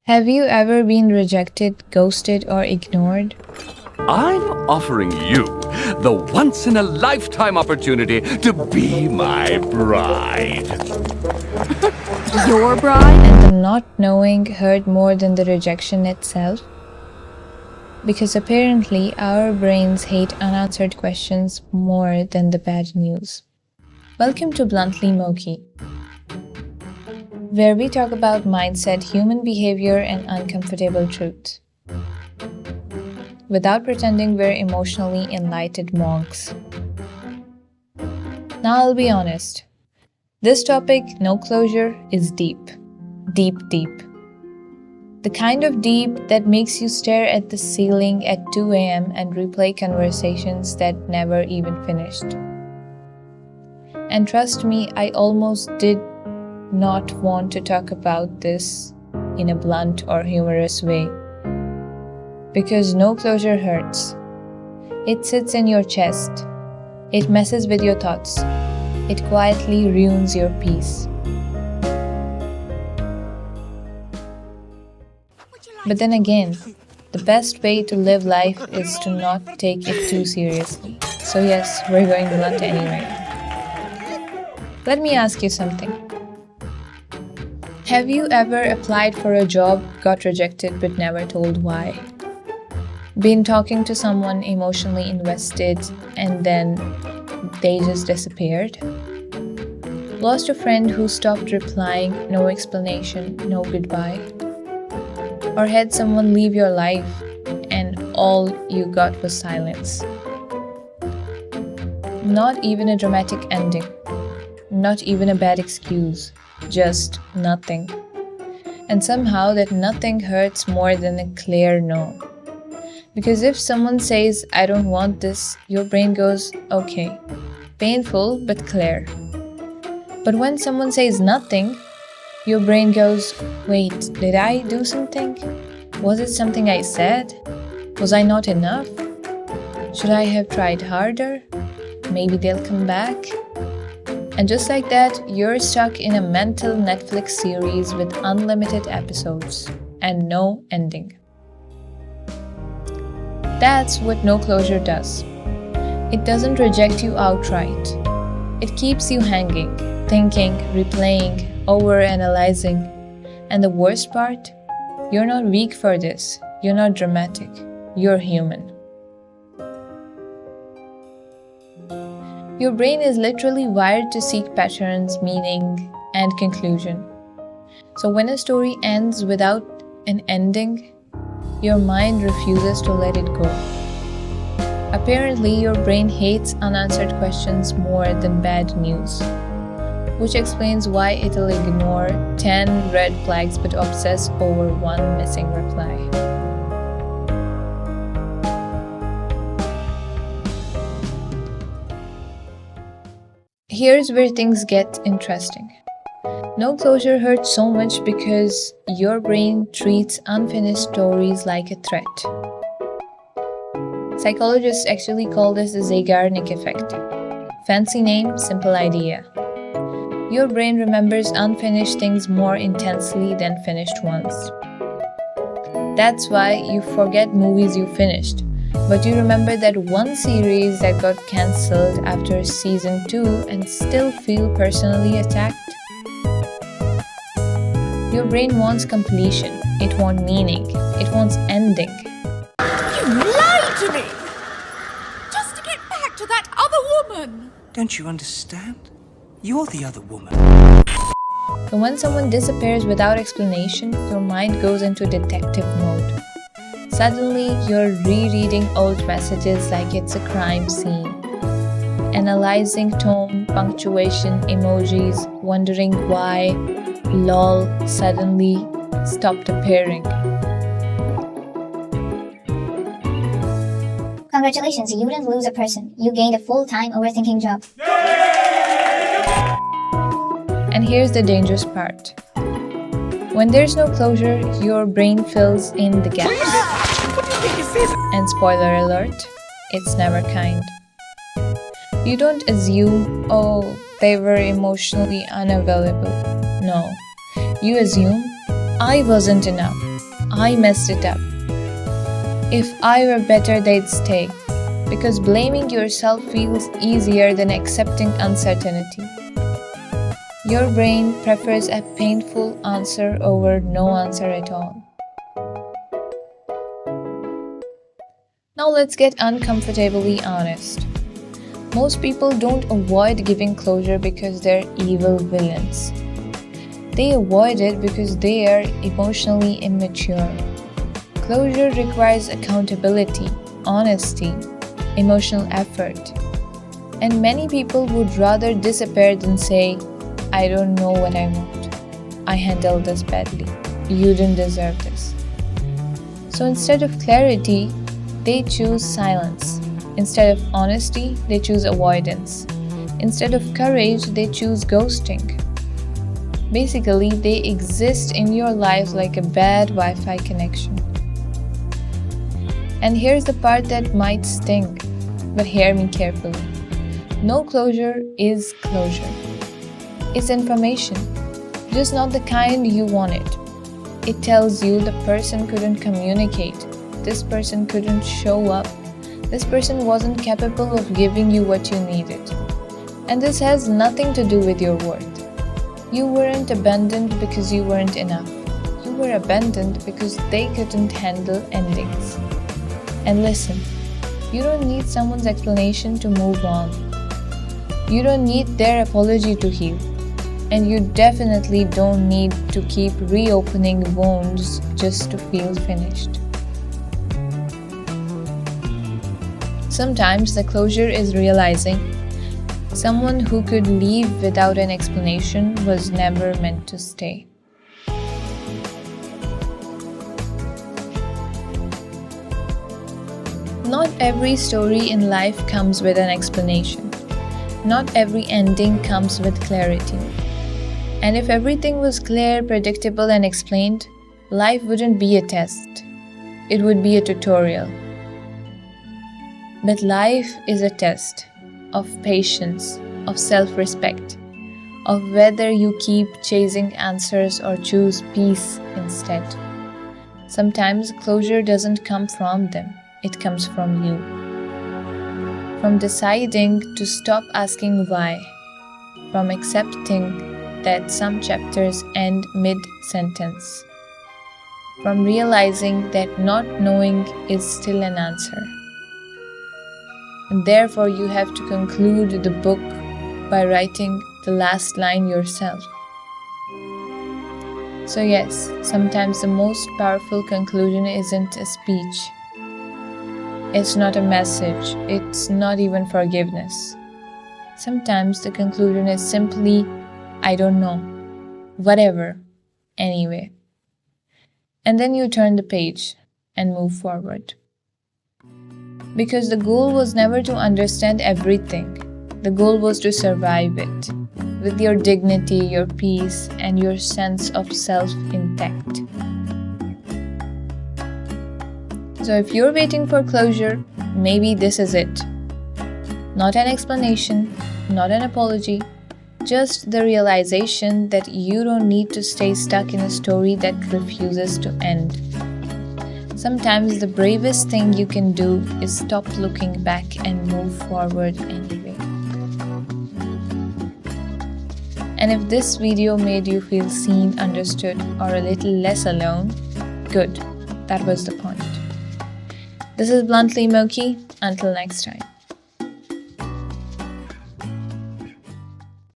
Have you ever been rejected, ghosted, or ignored? I'm offering you the once-in-a-lifetime opportunity to be my bride. Your bride? And the not knowing hurt more than the rejection itself? Because apparently our brains hate unanswered questions more than the bad news. Welcome to Bluntly Moki, where we talk about mindset, human behavior, and uncomfortable truth, without pretending we're emotionally enlightened monks. Now I'll be honest. This topic, no closure, is deep. Deep, deep. The kind of deep that makes you stare at the ceiling at 2 a.m. and replay conversations that never even finished. And trust me, I almost did not want to talk about this in a blunt or humorous way. Because no closure hurts. It sits in your chest. It messes with your thoughts. It quietly ruins your peace. But then again, the best way to live life is to not take it too seriously. So yes, we're going blunt anyway. Let me ask you something. Have you ever applied for a job, got rejected but never told why? Been talking to someone emotionally invested and then they just disappeared? Lost a friend who stopped replying, no explanation, no goodbye? Or had someone leave your life and all you got was silence? Not even a dramatic ending. Not even a bad excuse. Just nothing. And somehow that nothing hurts more than a clear no. Because if someone says, I don't want this, your brain goes, okay. Painful, but clear. But when someone says nothing, your brain goes, wait, did I do something? Was it something I said? Was I not enough? Should I have tried harder? Maybe they'll come back? And just like that, you're stuck in a mental Netflix series with unlimited episodes and no ending. That's what no closure does. It doesn't reject you outright. It keeps you hanging, thinking, replaying, overanalyzing. And the worst part? You're not weak for this. You're not dramatic. You're human. Your brain is literally wired to seek patterns, meaning, and conclusion. So when a story ends without an ending, your mind refuses to let it go. Apparently, your brain hates unanswered questions more than bad news, which explains why it'll ignore 10 red flags but obsess over one missing reply. Here's where things get interesting. No closure hurts so much because your brain treats unfinished stories like a threat. Psychologists actually call this the Zeigarnik effect. Fancy name, simple idea. Your brain remembers unfinished things more intensely than finished ones. That's why you forget movies you finished, but you remember that one series that got cancelled after season 2 and still feel personally attacked. Your brain wants completion, it wants meaning, it wants ending. You lied to me! Just to get back to that other woman! Don't you understand? You're the other woman. So when someone disappears without explanation, your mind goes into detective mode. Suddenly, you're rereading old messages like it's a crime scene. Analyzing tone, punctuation, emojis, wondering why lol suddenly stopped appearing. Congratulations, you didn't lose a person. You gained a full-time overthinking job. And here's the dangerous part. When there's no closure, your brain fills in the gaps. And spoiler alert, it's never kind. You don't assume, oh, they were emotionally unavailable. No. You assume, I wasn't enough. I messed it up. If I were better, they'd stay. Because blaming yourself feels easier than accepting uncertainty. Your brain prefers a painful answer over no answer at all. Now let's get uncomfortably honest. Most people don't avoid giving closure because they're evil villains. They avoid it because they are emotionally immature. Closure requires accountability, honesty, emotional effort. And many people would rather disappear than say, I don't know what I want. I handled this badly. You didn't deserve this. So instead of clarity, they choose silence. Instead of honesty, they choose avoidance. Instead of courage, they choose ghosting. Basically, they exist in your life like a bad Wi-Fi connection. And here's the part that might sting, but hear me carefully. No closure is closure. It's information, just not the kind you wanted. It tells you the person couldn't communicate, this person couldn't show up, this person wasn't capable of giving you what you needed. And this has nothing to do with your worth. You weren't abandoned because you weren't enough. You were abandoned because they couldn't handle endings. And listen, you don't need someone's explanation to move on. You don't need their apology to heal. And you definitely don't need to keep reopening wounds just to feel finished. Sometimes the closure is realizing someone who could leave without an explanation was never meant to stay. Not every story in life comes with an explanation. Not every ending comes with clarity. And if everything was clear, predictable, and explained, life wouldn't be a test. It would be a tutorial. But life is a test of patience, of self-respect, of whether you keep chasing answers or choose peace instead. Sometimes closure doesn't come from them, it comes from you. From deciding to stop asking why, from accepting that some chapters end mid-sentence, from realizing that not knowing is still an answer. And therefore you have to conclude the book by writing the last line yourself. So yes, sometimes the most powerful conclusion isn't a speech. It's not a message. It's not even forgiveness. Sometimes the conclusion is simply, I don't know, whatever, anyway. And then you turn the page and move forward. Because the goal was never to understand everything. The goal was to survive it, with your dignity, your peace, and your sense of self intact. So if you're waiting for closure, maybe this is it. Not an explanation, not an apology, just the realization that you don't need to stay stuck in a story that refuses to end. Sometimes the bravest thing you can do is stop looking back and move forward anyway. And if this video made you feel seen, understood, or a little less alone, good, that was the point. This is Bluntly Moki. Until next time.